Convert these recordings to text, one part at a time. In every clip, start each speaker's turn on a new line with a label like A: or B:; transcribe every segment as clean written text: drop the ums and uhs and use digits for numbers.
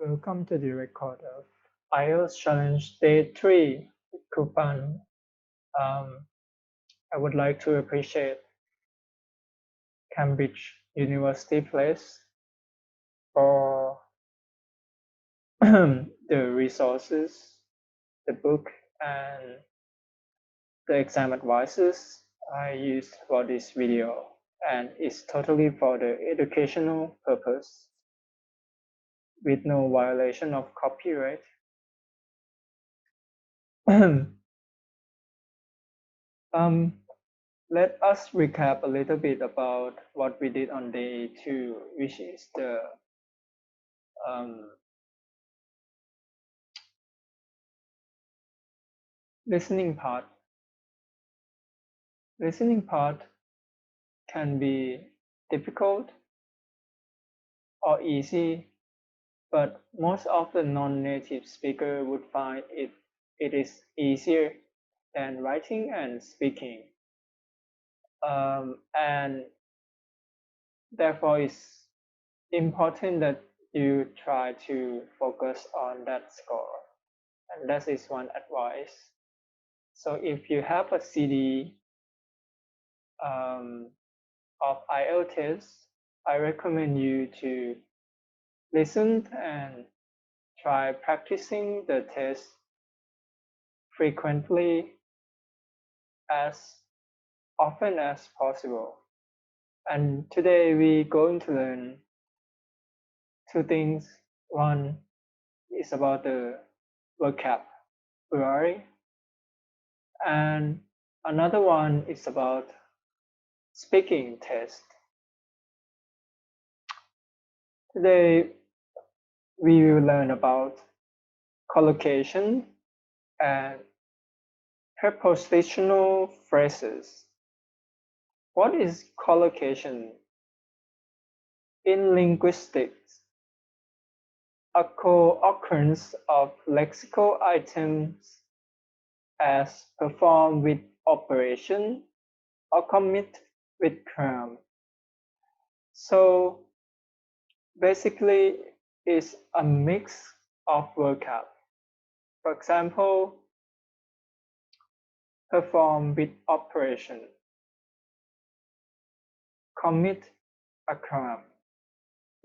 A: Welcome to the record of Ielts Challenge Day 3 with Pann. I would like to appreciate Cambridge University Place for the resources, the book, and the exam advices I used for this video, and it's totally for the educational purpose with no violation of copyright. Let us recap a little bit about what we did on day 2, which is the listening part. Listening part can be difficult or easy, but most of the non-native speaker would find it is easier than writing and speaking. And therefore it's important that you try to focus on that score. And that is one advice. So if you have a CD of Ielts, I recommend you to listen and try practicing the test frequently as often as possible. And today we're going to learn two things. One is about the vocabulary, and another one is about speaking test. Today we will learn about collocation and prepositional phrases. What is collocation? In linguistics, a co-occurrence of lexical items as performed with operation or commit with term. So basically it's a mix of vocab. For example, perform with operation, commit a crime.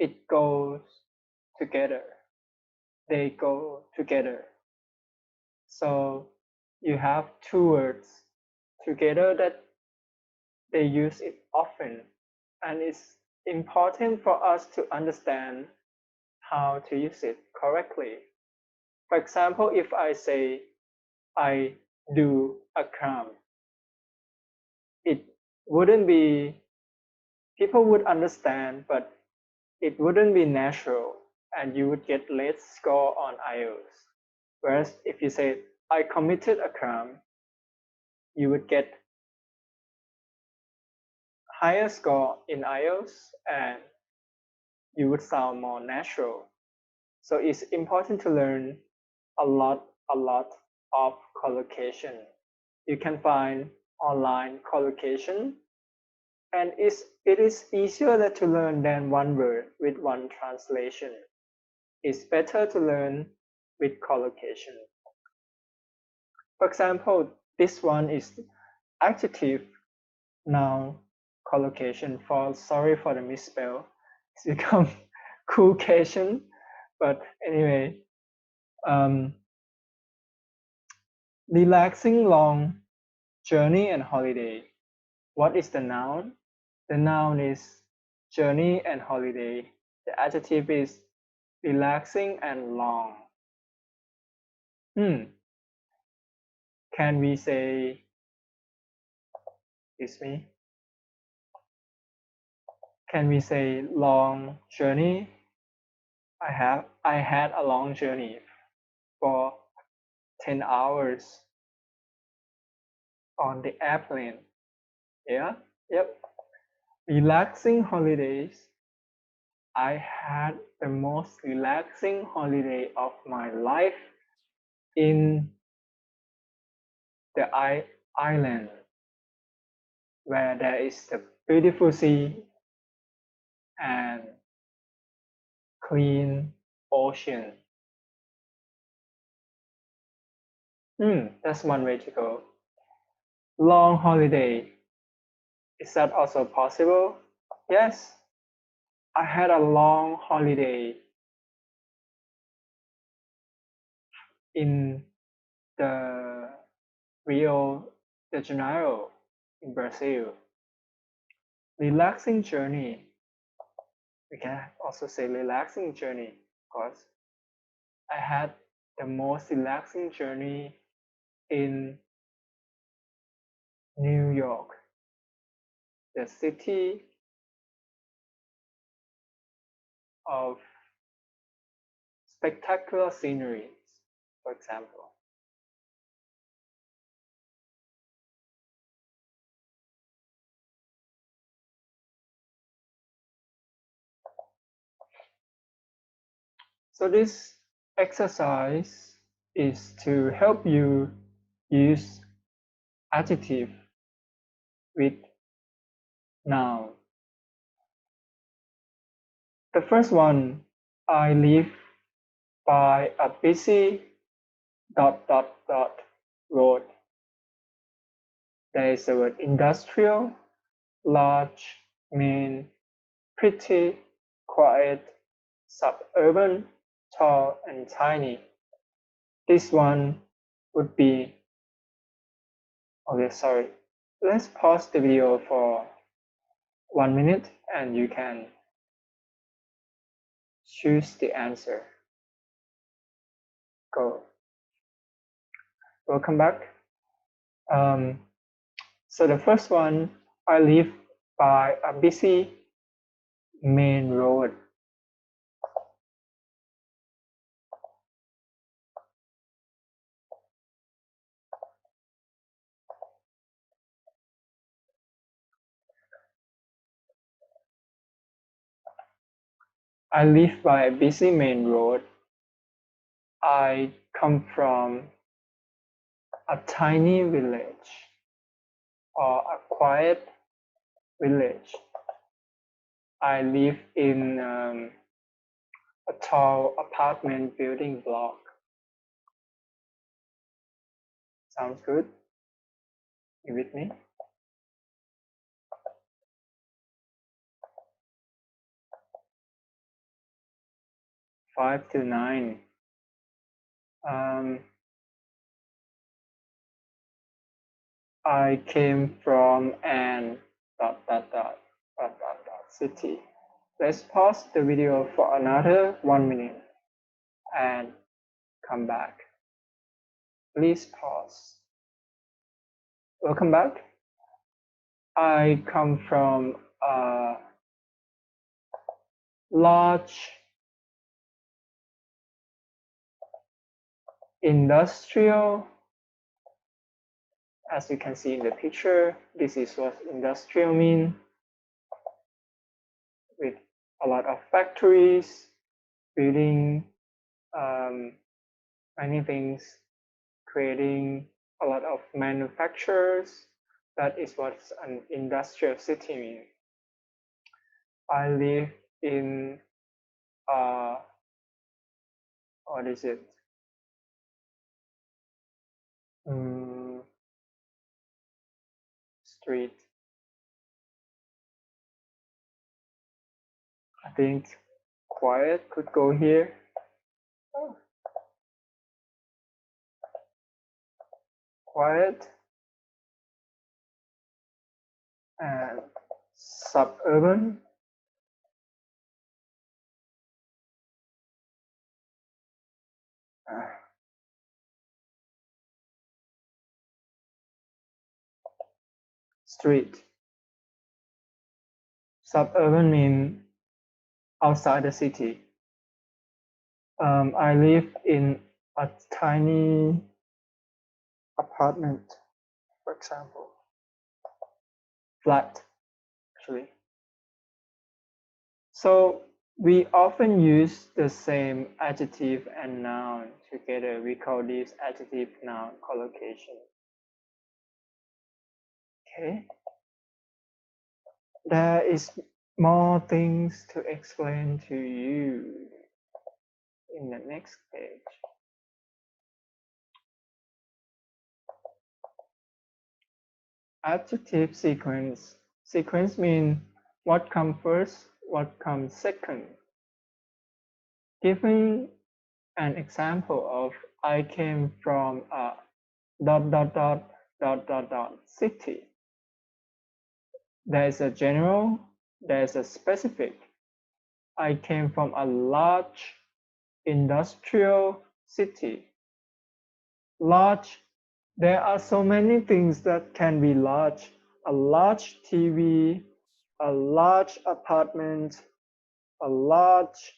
A: It goes together. They go together. So you have two words together that they use it often. And it's important for us to understand how to use it correctly. For example, if I say, I do a crime, it wouldn't be, people would understand, but it wouldn't be natural, and you would get less score on Ielts. Whereas if you say, I committed a crime, you would get higher score in Ielts, and you would sound more natural. So it's important to learn a lot of collocation. You can find online collocation, and it is easier to learn than one word with one translation. It's better to learn with collocation. For example, this one is adjective noun collocation. Sorry for the misspell. It's become coolcation, but anyway, relaxing long journey and holiday. What is the noun? The noun is journey and holiday. The adjective is relaxing and long. Can we say, excuse me? Can we say long journey? I had a long journey for 10 hours on the airplane. Yeah, yep. Relaxing holidays. I had the most relaxing holiday of my life in the island where there is the beautiful sea and clean ocean. That's one way to go. Long holiday. Is that also possible? Yes. I had a long holiday in the Rio de Janeiro in Brazil. Relaxing journey. We can also say relaxing journey because I had the most relaxing journey in New York, the city of spectacular sceneries, for example. So this exercise is to help you use adjective with noun. The first one, I live by a busy ... road. There is the word industrial, large, mean, pretty, quiet, suburban, tall, and tiny. This one would be, okay, sorry. Let's pause the video for 1 minute and you can choose the answer. Go. Welcome back. So the first one, I live by a busy main road. I live by a busy main road. I come from a tiny village or a quiet village. I live in a tall apartment building block. Sounds good? You with me? Five to nine. I came from an ... city. Let's pause the video for another 1 minute and come back. Please pause. Welcome back. I come from a large industrial. As you can see in the picture, this is what industrial means, with a lot of factories, building many things, creating a lot of manufacturers. That is what an industrial city means. I live in what is it? Street. I think quiet could go here. Quiet and suburban. Street. Suburban means outside the city. I live in a tiny apartment, for example. Flat, actually. So we often use the same adjective and noun together. We call this adjective noun collocation. Okay. There is more things to explain to you. in the next page. Adjective sequence. Sequence means what comes first, what comes second. Giving an example of I came from a ... city. There is a general, there is a specific. I came from a large industrial city. Large, there are so many things that can be large. A large TV, a large apartment, a large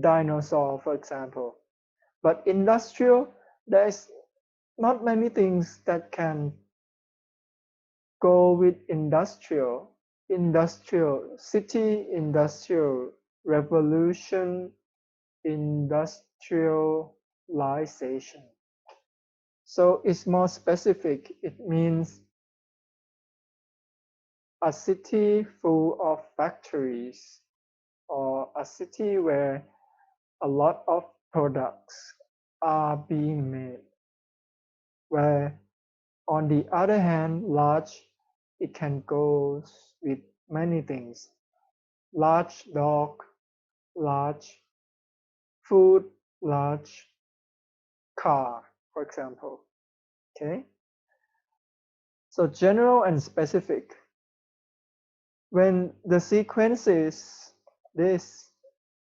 A: dinosaur, for example. But industrial, there's not many things that can go with industrial. Industrial city, industrial revolution, industrialization. So it's more specific. It means a city full of factories or a city where a lot of products are being made. Where on the other hand, large, it can go with many things. Large dog, large food, large car, for example. Okay. So general and specific. When the sequence is this,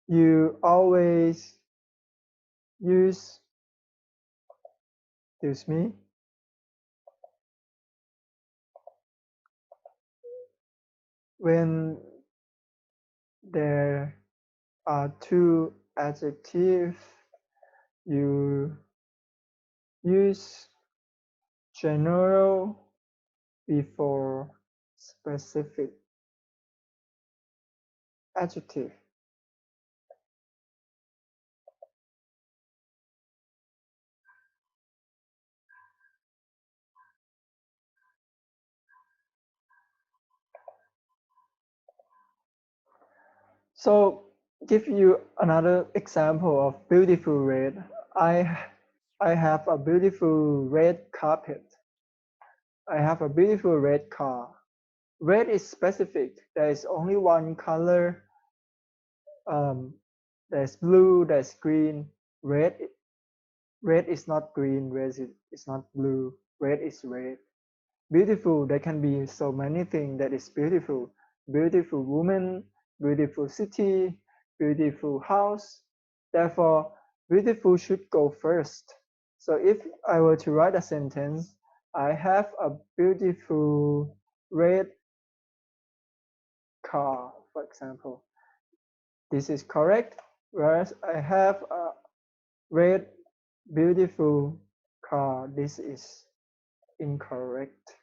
A: you always use, excuse me, when there are two adjectives, you use general before specific adjective. So give you another example of beautiful red. I have a beautiful red carpet. I have a beautiful red car. Red is specific. There is only one color. There's blue, there's green. Red is not green. Red is not blue. Red is red. Beautiful, there can be so many things that is beautiful. Beautiful woman, beautiful city, beautiful house. Therefore, beautiful should go first. So if I were to write a sentence, I have a beautiful red car, for example. This is correct, whereas I have a red beautiful car. This is incorrect.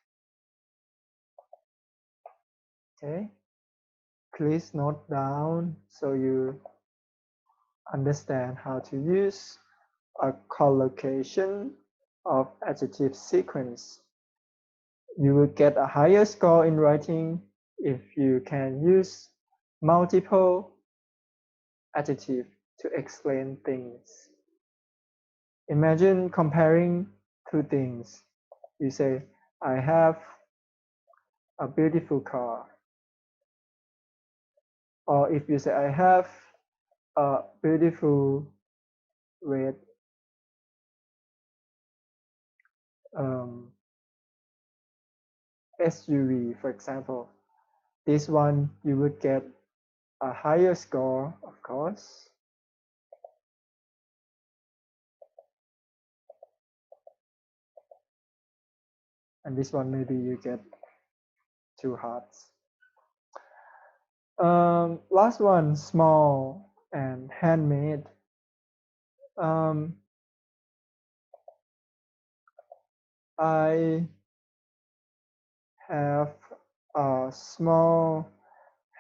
A: Okay, please note down so you understand how to use a collocation of adjective sequence. You will get a higher score in writing if you can use multiple adjectives to explain things. Imagine comparing two things. You say, I have a beautiful car. Or if you say, I have a beautiful red SUV, for example. This one, you would get a higher score, of course. And this one, maybe you get 2 hearts. Last one, small and handmade. I have a small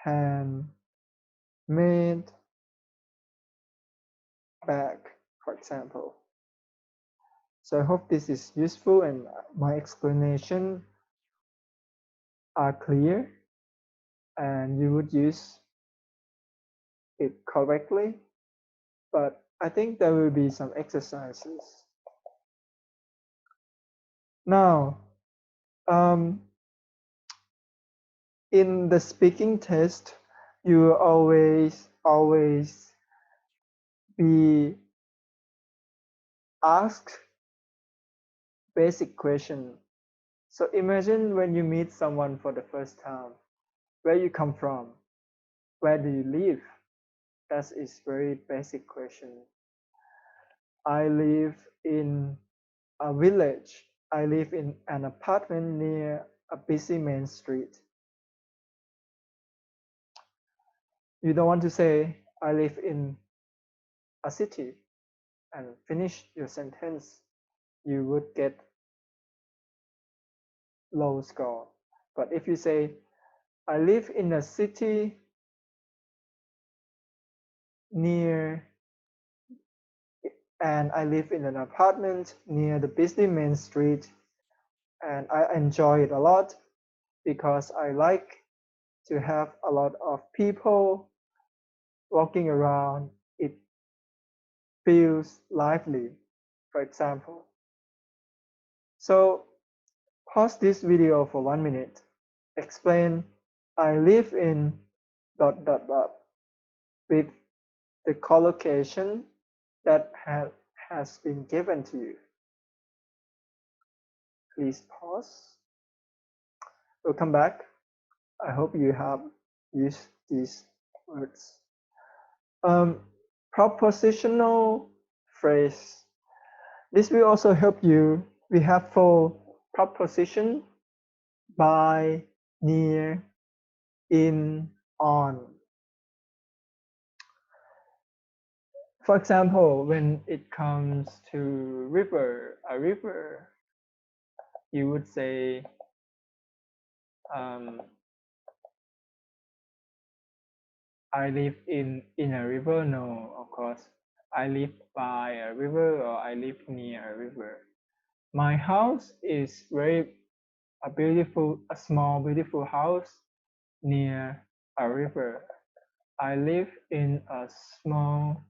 A: handmade bag, for example. So I hope this is useful and my explanation are clear. and you would use it correctly. But I think there will be some exercises. Now, in the speaking test, you always be asked basic question. So imagine when you meet someone for the first time, where you come from, where do you live? That is very basic question. I live in a village. I live in an apartment near a busy main street. You don't want to say, I live in a city and finish your sentence. You would get low score. But if you say, I live in a city near, and I live in an apartment near the busy main street, and I enjoy it a lot because I like to have a lot of people walking around. It feels lively, for example. So pause this video for 1 minute. Explain, I live in ... with the collocation that has been given to you. Please pause. We'll come back. I hope you have used these words. Propositional phrase. This will also help you. We have for proposition: by, near, in, on. For example, when it comes to a river, you would say, I live in a river. No, of course. I live by a river, or I live near a river. My house is a small, beautiful house near a river. I live in a small,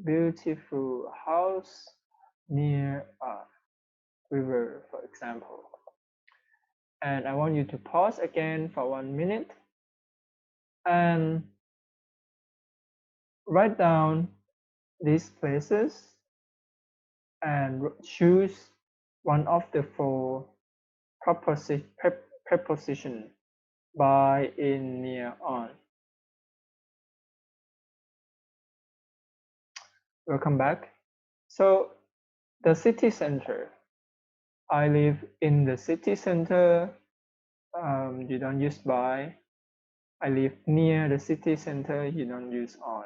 A: beautiful house near a river, for example. And I want you to pause again for 1 minute and write down these places and choose one of the 4 preposition: by, in, near, on. Welcome back. So the city center. I live in the city center. You don't use by. I live near the city center. You don't use on.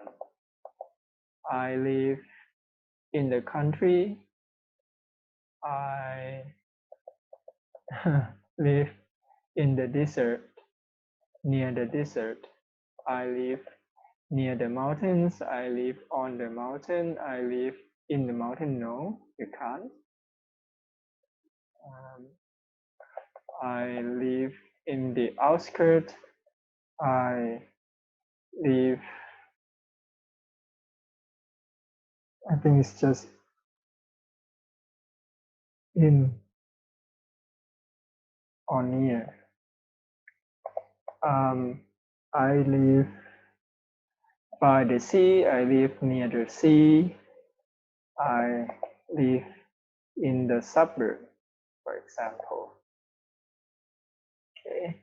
A: I live in the country. I live in the desert, near the desert. I live near the mountains. I live on the mountain. I live in the mountain. No, you can't. I live in the outskirts. I think it's just in or near. I live by the sea. I live near the sea. I live in the suburb, for example. Okay.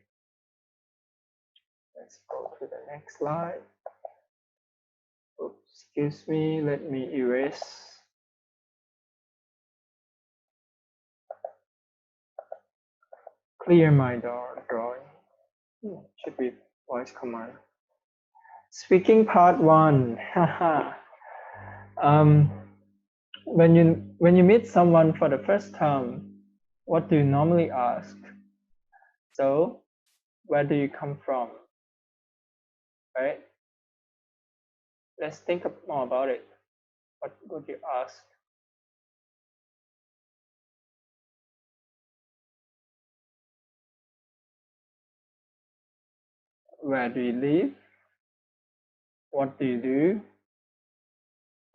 A: Let's go to the next slide. Oops, excuse me, let me erase. Clear my drawing. Should be voice command. Speaking part 1. When you meet someone for the first time, what do you normally ask? So, where do you come from? Right? Let's think more about it. What would you ask? Where do you live? What do you do?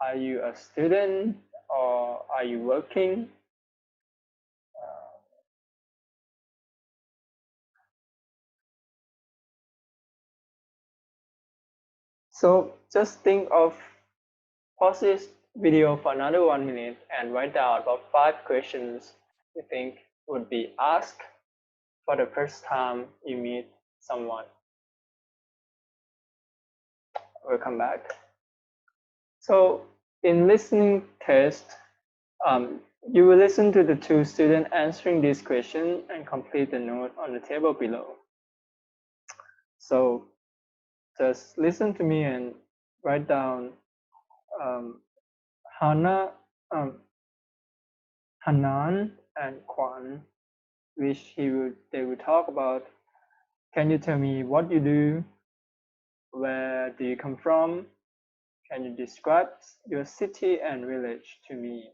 A: Are you a student or are you working? So just think of, pause this video for another 1 minute and write down about 5 questions you think would be asked for the first time you meet someone. Welcome back. So in listening test, you will listen to the 2 students answering this question and complete the note on the table below. So just listen to me and write down Hanan and Kwan, which they will talk about. Can you tell me what you do? Where do you come from? Can you describe your city and village to me?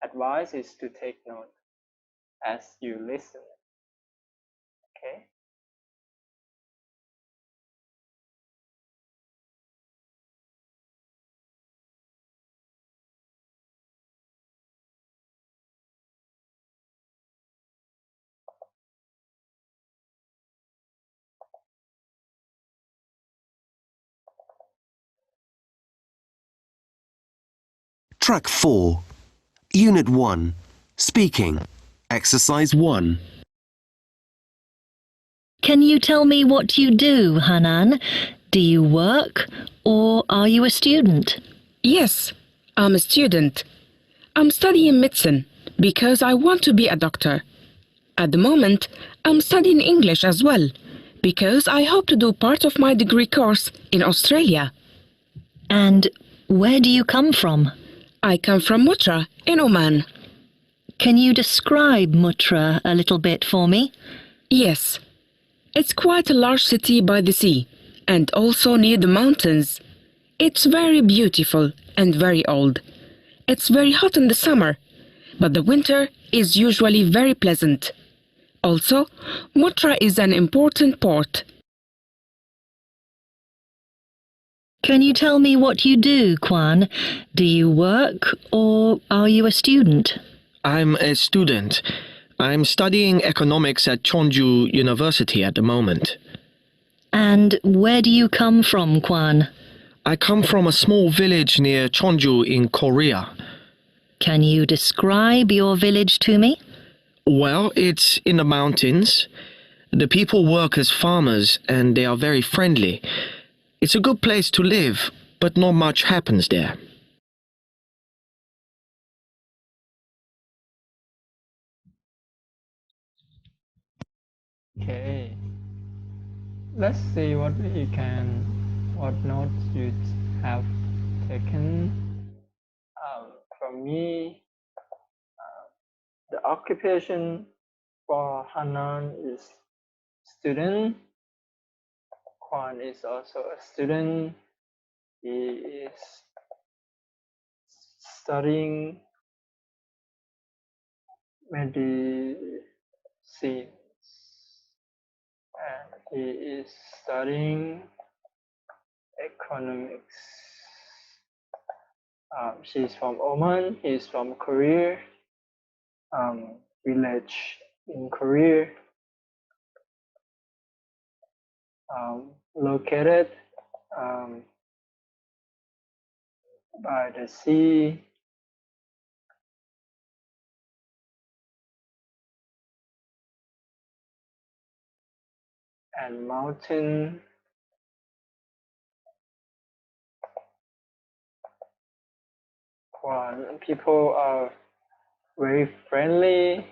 A: Advice is to take note as you listen. Okay.
B: Track 4, Unit 1, Speaking, Exercise 1.
C: Can you tell me what you do, Hanan? Do you work or are you a student?
D: Yes, I'm a student. I'm studying medicine because I want to be a doctor. At the moment, I'm studying English as well because I hope to do part of my degree course in Australia.
C: And where do you come from?
D: I come from Mutra in Oman.
C: Can you describe Mutra a little bit for me?
D: Yes, it's quite a large city by the sea and also near the mountains. It's very beautiful and very old. It's very hot in the summer, but the winter is usually very pleasant. Also, Mutra is an important port.
C: Can you tell me what you do, Kwan? Do you work or are you a student?
E: I'm a student. I'm studying economics at Cheonju University at the moment.
C: And where do you come from, Kwan?
E: I come from a small village near Cheonju in Korea.
C: Can you describe your village to me?
E: Well, it's in the mountains. The people work as farmers and they are very friendly. It's a good place to live, but not much happens there.
A: Okay. Let's see what notes you have taken. For me, the occupation for Hanan is student. Kwan is also a student. He is studying medicine and he is studying economics. She's from Oman, he's from Korea, village in Korea, located by the sea, and mountain. People are very friendly,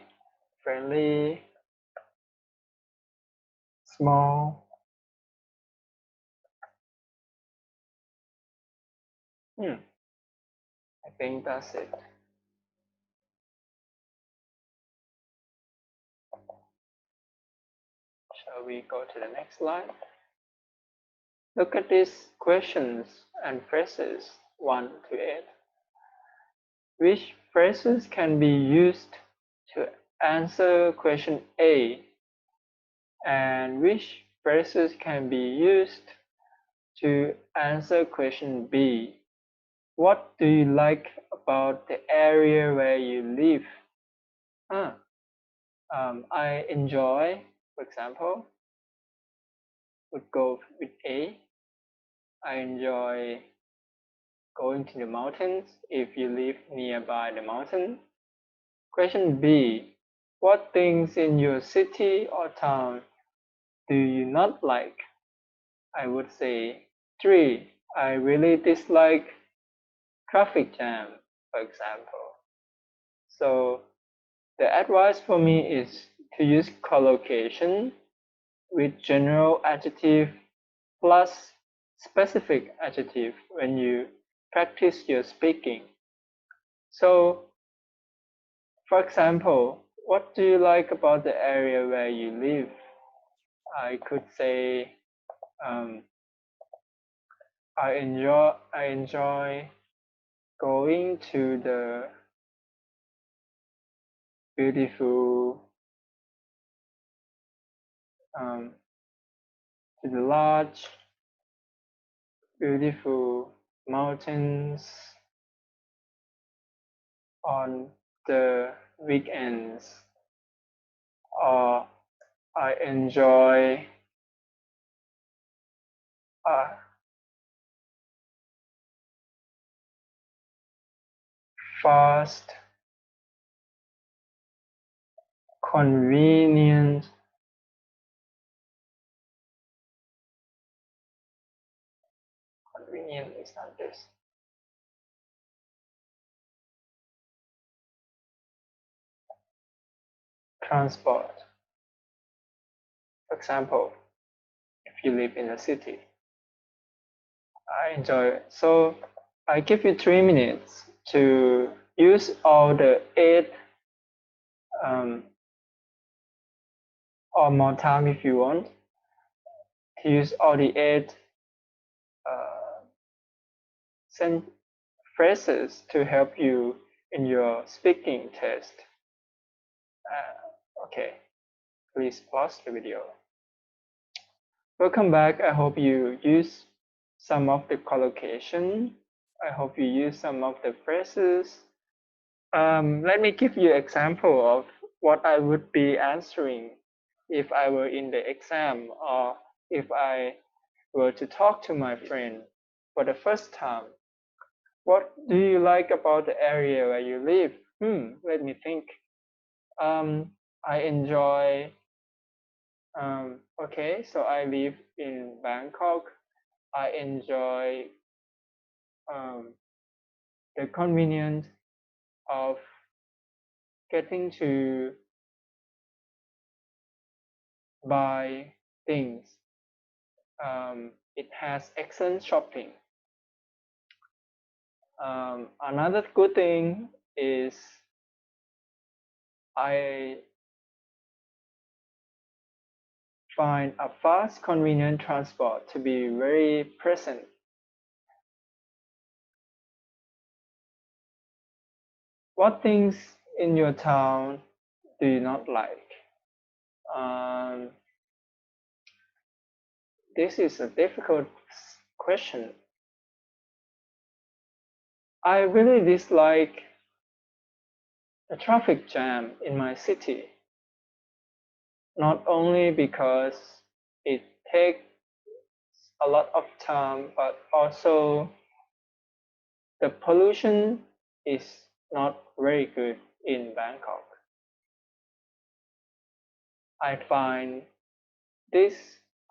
A: small. I think that's it. Shall we go to the next slide? Look at these questions and phrases 1 to 8. Which phrases can be used to answer question A? And which phrases can be used to answer question B. What do you like about the area where you live? I enjoy, for example, would go with A. I enjoy going to the mountains if you live nearby the mountain. Question B. What things in your city or town do you not like? I would say 3. I really dislike traffic jam, for example. So the advice for me is to use collocation with general adjective plus specific adjective when you practice your speaking. So, for example, what do you like about the area where you live? I could say, I enjoy going to the beautiful, to the large, beautiful mountains on the weekends, or I enjoy fast, convenient is not this. Transport. For example, if you live in a city, I enjoy it. So I give you 3 minutes to use all the 8 or more time if you want, to use all the 8 phrases to help you in your speaking test. Okay, please pause the video. Welcome back. I hope you use some of the collocation. I hope you use some of the phrases. Let me give you an example of what I would be answering if I were in the exam, or if I were to talk to my friend for the first time. What do you like about the area where you live? Let me think. I enjoy, okay, so I live in Bangkok. I enjoy the convenience of getting to buy things. It has excellent shopping. Another good thing is I find a fast, convenient transport to be very present. What things in your town do you not like? This is a difficult question. I really dislike the traffic jam in my city, not only because it takes a lot of time, but also the pollution is not very good in Bangkok. I find this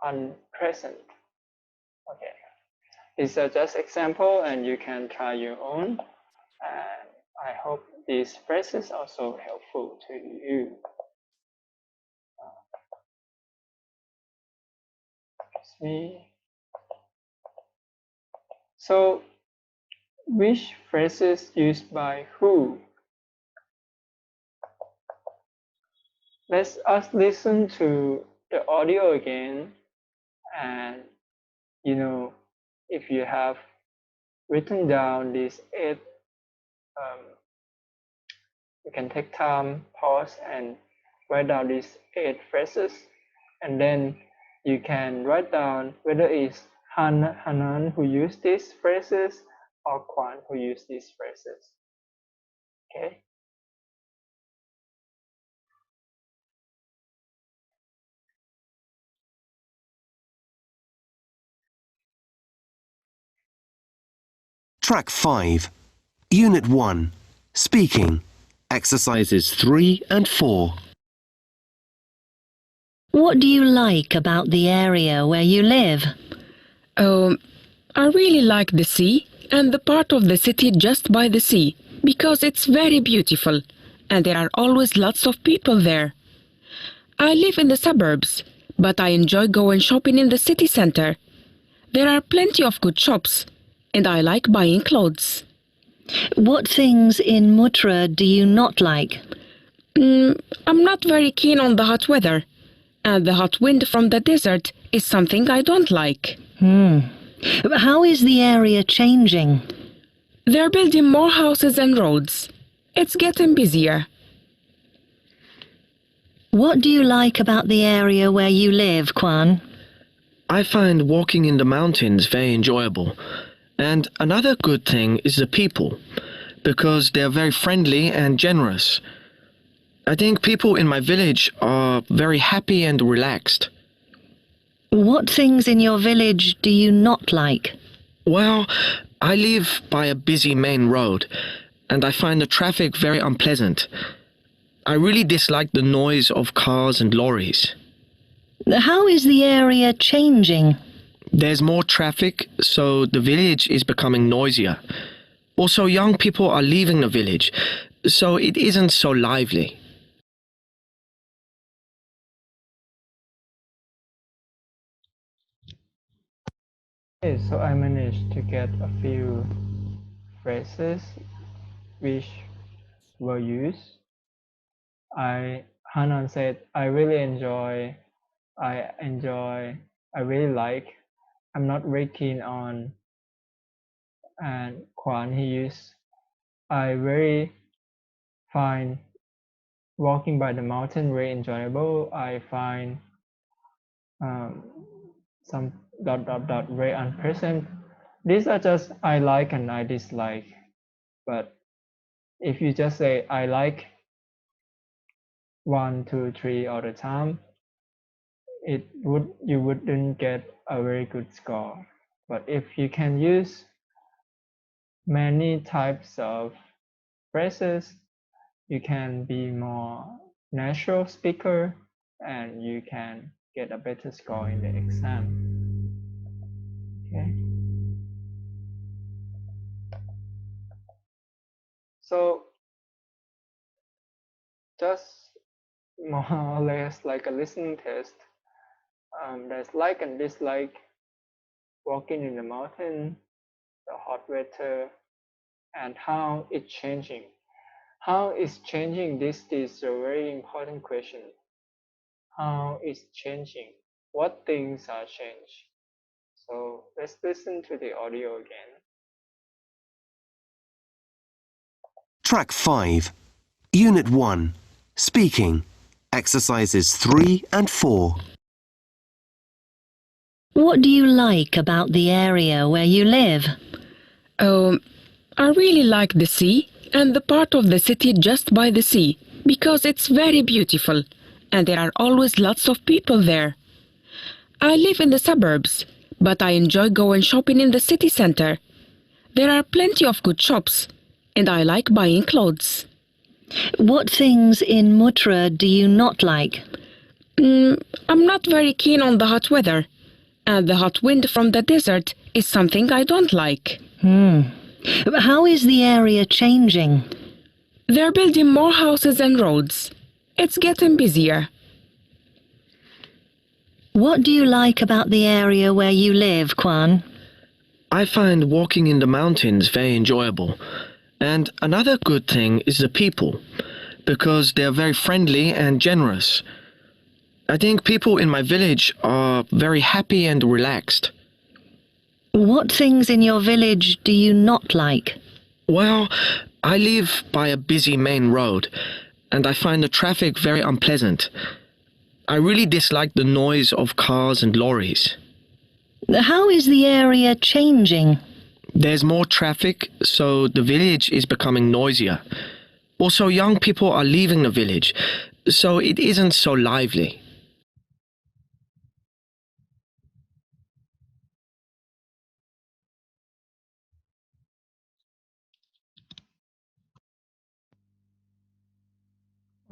A: unpleasant. Okay, these are just example, and you can try your own. And I hope these phrases are also helpful to you. Excuse me. So, which phrases used by who? Let's us listen to the audio again, and if you have written down these 8, you can take time, pause, and write down these 8 phrases, and then you can write down whether it's Hanan who used these phrases or Kwan who used these phrases. Okay.
B: Track 5, Unit 1, Speaking, Exercises 3 and 4.
C: What do you like about the area where you live?
D: Oh, I really like the sea and the part of the city just by the sea because it's very beautiful and there are always lots of people there. I live in the suburbs, but I enjoy going shopping in the city center. There are plenty of good shops and I like buying clothes.
C: What things in Muttra do you not like?
D: I'm not very keen on the hot weather, and the hot wind from the desert is something I don't like.
C: How is the area changing?
D: They're building more houses and roads. It's getting busier.
C: What do you like about the area where you live, Kwan?
E: I find walking in the mountains very enjoyable. And another good thing is the people, because they're very friendly and generous. I think people in my village are very happy and relaxed.
C: What things in your village do you not like?
E: Well, I live by a busy main road, and I find the traffic very unpleasant. I really dislike the noise of cars and lorries.
C: How is the area changing?
E: There's more traffic, so the village is becoming noisier. Also, young people are leaving the village, so it isn't so lively.
A: Okay, so I managed to get a few phrases which were used. Hanan said, I really like, I'm not very keen on, and Kwan, he used, I very find walking by the mountain very enjoyable. I find some ... very unpleasant. These are just I like and I dislike. But if you just say I like 1, 2, 3 all the time, you wouldn't get a very good score. But if you can use many types of phrases, you can be more natural speaker and you can get a better score in the exam. Okay. So just more or less like a listening test. There's like and dislike, walking in the mountain, the hot weather, and how it's changing. How is changing? This is a very important question. How is changing? What things are changed? So let's listen to the audio again.
B: Track 5, Unit 1, Speaking, Exercises 3 and 4.
C: What do you like about the area where you live?
D: Oh, I really like the sea and the part of the city just by the sea because it's very beautiful and there are always lots of people there. I live in the suburbs, but I enjoy going shopping in the city center. There are plenty of good shops and I like buying clothes.
C: What things in Muttra do you not like?
D: I'm not very keen on the hot weather, and the hot wind from the desert is something I don't like.
C: How is the area changing?
D: They're building more houses and roads. It's getting busier.
C: What do you like about the area where you live, Kwan?
E: I find walking in the mountains very enjoyable. And another good thing is the people, because they're very friendly and generous. I think people in my village are very happy and relaxed.
C: What things in your village do you not like?
E: Well, I live by a busy main road, and I find the traffic very unpleasant. I really dislike the noise of cars and lorries.
C: How is the area changing?
E: There's more traffic, so the village is becoming noisier. Also, young people are leaving the village, so it isn't so lively.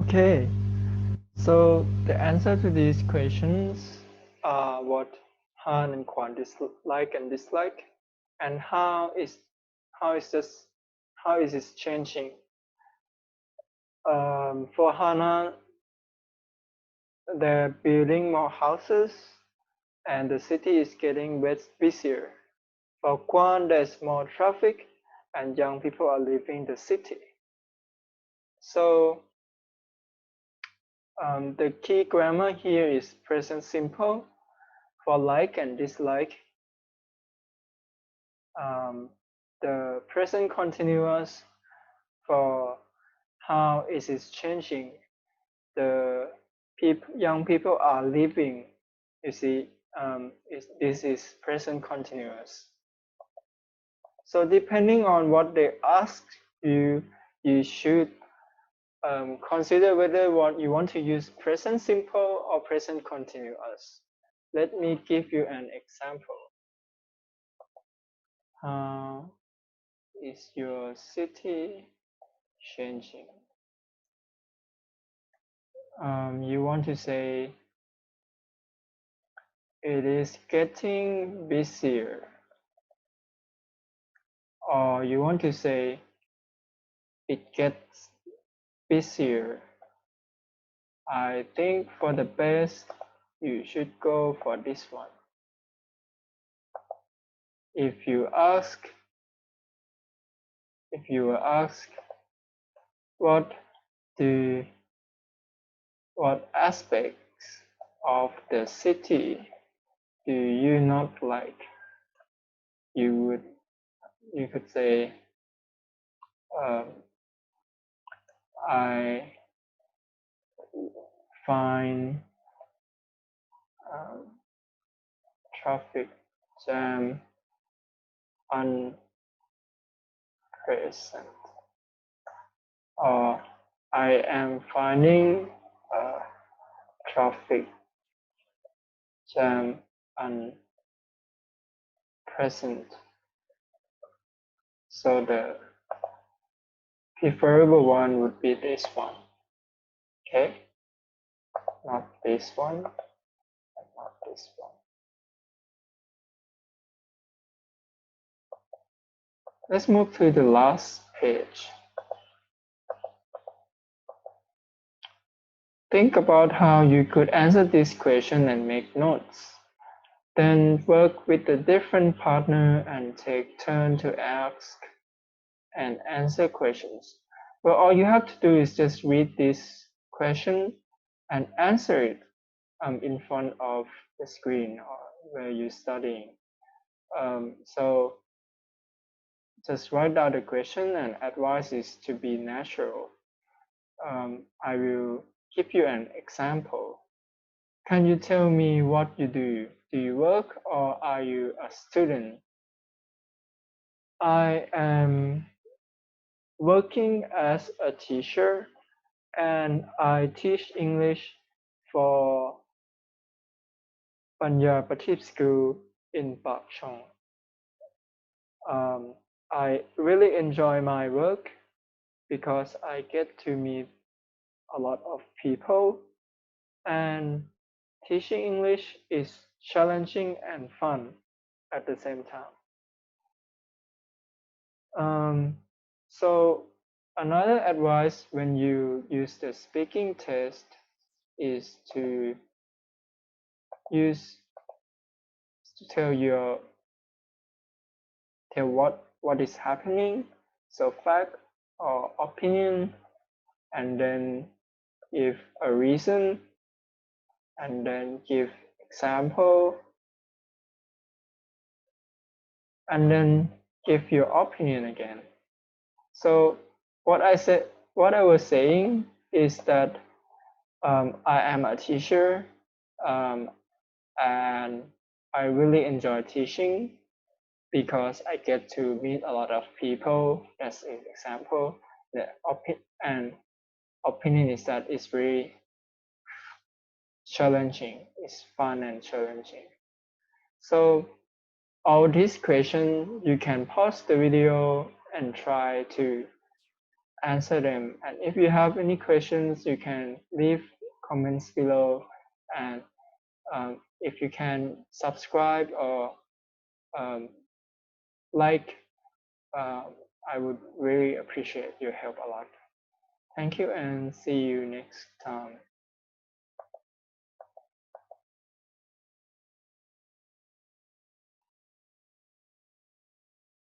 A: Okay, so the answer to these questions are what Han and Kwan like and dislike, and how is this how is this changing. For Hana, they're building more houses, and the city is getting busier. For Kwan, there's more traffic, and young people are leaving the city. So the key grammar here is present simple. For like and dislike, the present continuous for how it is changing. The young people are leaving. You see, this is present continuous. So depending on what they ask you, you should consider whether you want to use present simple or present continuous. Let me give you an example. How is your city changing? You want to say it is getting busier, or you want to say it gets busier. I think for the best, you should go for this one. If you were asked what aspects of the city do you not like, you could say I find traffic jam unpleasant, or I am finding traffic jam unpleasant. So the preferable one would be this one. Okay, not this one, and not this one. Let's move to the last page. Think about how you could answer this question and make notes. Then work with a different partner and take turn to ask and answer questions. Well, all you have to do is just read this question and answer it in front of the screen or where you're studying. So just write down the question, and advice is to be natural. I will give you an example. Can you tell me what you do? Do you work or are you a student? I am working as a teacher, and I teach English for Panya Patip School in Pak Chong. I really enjoy my work because I get to meet a lot of people, and teaching English is challenging and fun at the same time. So another advice when you use the speaking test is to tell what is happening, so fact or opinion, and then give a reason, and then give example, and then give your opinion again. So what I was saying is that I am a teacher, and I really enjoy teaching because I get to meet a lot of people. As an example, the opinion is that it's very challenging. It's fun and challenging. So all these questions, you can pause the video and try to answer them. And if you have any questions, you can leave comments below. And if you can subscribe or like, I would really appreciate your help a lot. Thank you and see you next time.